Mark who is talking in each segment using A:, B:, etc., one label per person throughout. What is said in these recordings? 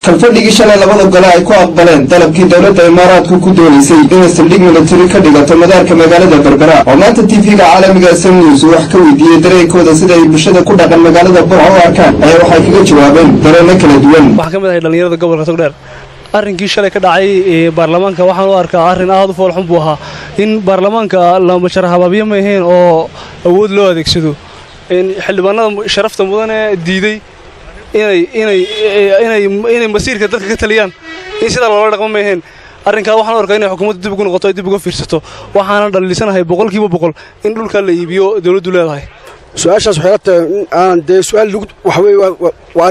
A: kalfadhigii shalay labada gole ay ku aqbaleen dalabkii dowladda imaaraadku ku doonaysay inay saldhig militari ka dhigato madaarka magaalada Berbera oo maanta TV-ga caalamiga SM News wax ka weydiiyay dareenkooda sida ay bulshada ku dhaqan magaalada Burco u arkaan ayaa waxay kaga jawaabeen dareen kala duwan.
B: Waxa kamid ah dhalinyarada gobolka Togdheer arrinkii shalay ka dhacay baarlamaanka waxaan u arkaa arrin aad u foolxun buu ahaa in baarlamaanka la masharaxababiyo ma ahayn oo awood loo adeegsado in xildhibaanada sharafta mudan ee diiday inay masiirka dadka ka taliyaan in sida loola dhaqmo ma ahayn arrinka waxaan u arkaa inay xukuumaddu dib ugu noqoto dib uga fiirsato waxaana dhalisanahay 100% in dhulka la iibiyo dawladdu leedahay.
C: su'aashaas waxay tahay aan de su'aal wax weey waa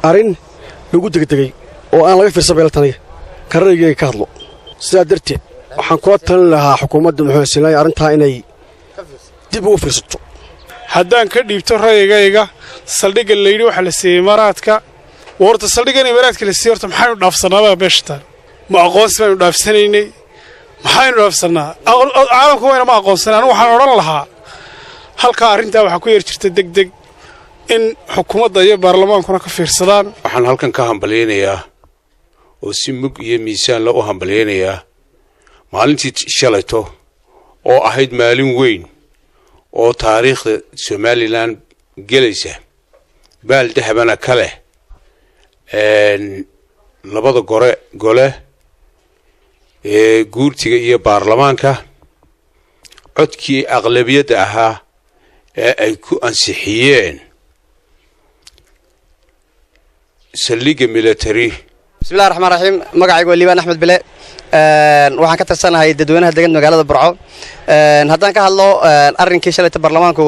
C: arrin lagu degdegay oo aan laga fiirsan beeltaniga karayga ka hadlo sida darteed waxaan ku talin lahaa xukuumadda Maxamed Salaahi arrinta inay dib ugu fiirsato.
D: haddaan ka dhiibto rayigayga saldhigga leeyri waxa la siiyay Imaaraadka warta saldhiggan Imaaraadka la siiyay horta maxay u dhaafsanaaba beeshtan ma aqoonsi baan u dhaafsanaynay maxay u dhaafsanaa caalamku wayna ma aqoonsanaan waxaan oran lahaa halka arrinta waxa ku yar jirta degdeg in xukuumadda iyo baarlamaankuna ka fiirsadaan.
E: waxaan halkan ka hambaleynayaa oo si mug iyo miisaan la u hambaleynayaa maalintii shalayto oo ahayd maalin weyn oo taariikhda Somaliland gelaysa baal dahabana kale labada gole ee guurtiga iyo baarlamaanka codkii aqlabiyadda ahaa ee ay ku ansixiyeen saldhigga military.
F: bismillaahir rahmaanir rahiim magacaygu waa Liibaan Axmed Bile waxaan ka tirsanahay dadweynaha degan magaalada Burco haddaan ka hadlo arrinkii shalay baarlamaanku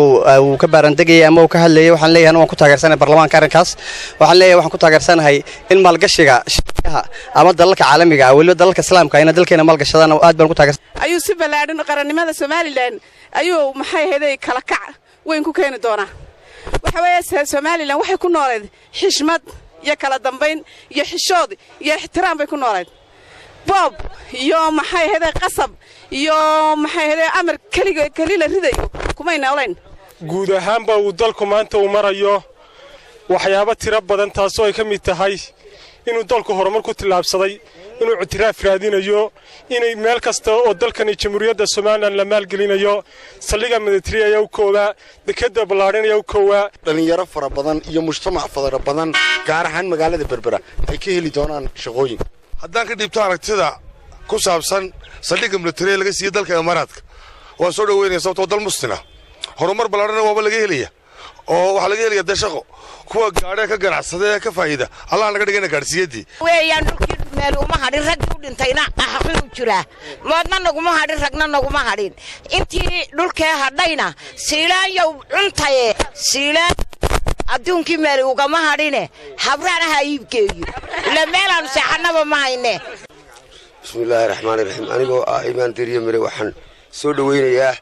F: uu ka baarandegay ama uu ka hadlayay waxaan leeyahay waan ku taageersanahay baarlamaanka arrinkaas waxaan ku taageersanahay in maalgashiga shirkadaha ama dalalka caalamiga ah waliba dalalka islaamka ayna dalkeena maalgashadaan aad baan ku taageersanahay.
G: ayuu si balaadhin qarannimada Somaliland ayuu maxay heeday kala kac weyn ku keeni doonaa. waxa weeye Somaliland waxay ku nooleed xishmad iyo kala dambeyn iyo xishood iyo ixtiraam bay ku nooleed. bob iyo maxay heeday qasab iyo maxay heeday amar kaliya ridayo kuma inaaleen
D: guud ahaan baa uu dalku maanta u marayo waxyaabo tiro badan taasoo ay ka mid tahay inuu dalku horumar ku tilaabsaday inuu ictiraaf raadinayo inay meel kasta oo dalkan jamhuuriyadda Soomaaliland la maalgelinayo saldhigga military ayaa u kooba dekada ballaaran ayaa u kooba
C: dhalinyaro fara badan iyo mujtamac fara badan gaar ahaan magaalada Berbera ay ka heli doonaan shaqooyin.
H: haddaan ka dhiibto aragtida ku saabsan saldhigga military laga siiyay dalka Imaaraadka waa soo dhaweynaysa sababtoo dal muslima horumar ballaaran waa laga helaya oo waxa laga helaya dashaqo kuwa gaadhay ka ganacsaday ka faa'iida Allah naga dhigana gaarsiiyadii
I: weeyaan dhulkii meel uma hadhin rag u dhintayna aqoon u jira moodna naguma hadhin ragna naguma hadhin intii dhulkee hadhayna siilaanyo cuntaye siilaan adduunkii meel ugama hadhine habraanaha iibgeeyo la meelaan saxanaba ma hayne.
C: bismillaahir rahmaanir rahiim anigoo iimaan diriye mare waxaan soo dhaweynayaa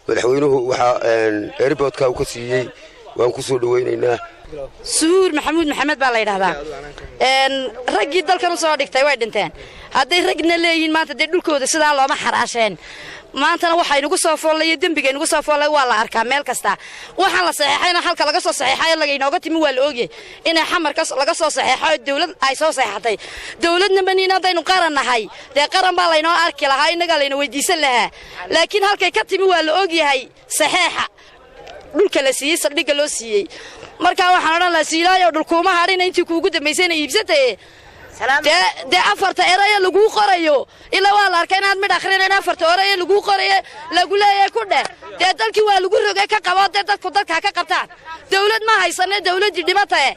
C: madaxweynuhu waxa airportka uu ka siiyay waan ku soo dhaweynaynaa.
J: suur maxamed baa la yiraahdaa raggii dalkan soo dhigtay way dhinteen hadday ragna leeyihiin maanta de dhulkooda sidaa looma xaraasheen maantana waxa inagu soo foolay dambiga inagu soo foolay waa la arkaa meel kasta waxaan la saxeexayna halka laga soo saxeexay laga inooga timi waa la oogay inay xamarka laga soo saxeexay dawlad ay soo saxeexatay dawladna baniina daynu qaranahay de qaran baa laynoo arki lahaa inaga layna weydiisan lahaa laakiin halkay ka timi waa la oogyahay saxeexa dhulka la siiyay saldhigga loo siiyay marka waxaan oran la siilaayo dhulkuuma hadhin intii kuugu dambeysay iibsatay de afarta eraya lagu qorayo ila waa la arkay inaad mid akhrinayna afarta eraya lagu qorayo lagu leeyahay ku dheer de dalkii waa lagu rogay ka qabo dadku dalka ka qabtaan dawlad ma haysan dawladii dhimatay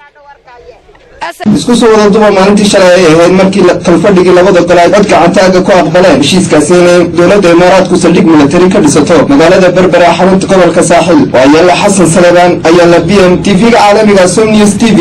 A: isku soo wada duba maalintii shalay ay ahayd markii kalfadhigii labada gole ay cod gacantaaga ku aqbaleen heshiiskaasi inay dowladda Imaaraadku saldhig militari ka dhisato magaalada Berbera xarunta gobolka Saaxil waa Yalla Xasan Salebaan ayaa la BM TV-ga caalamiga SM News TV.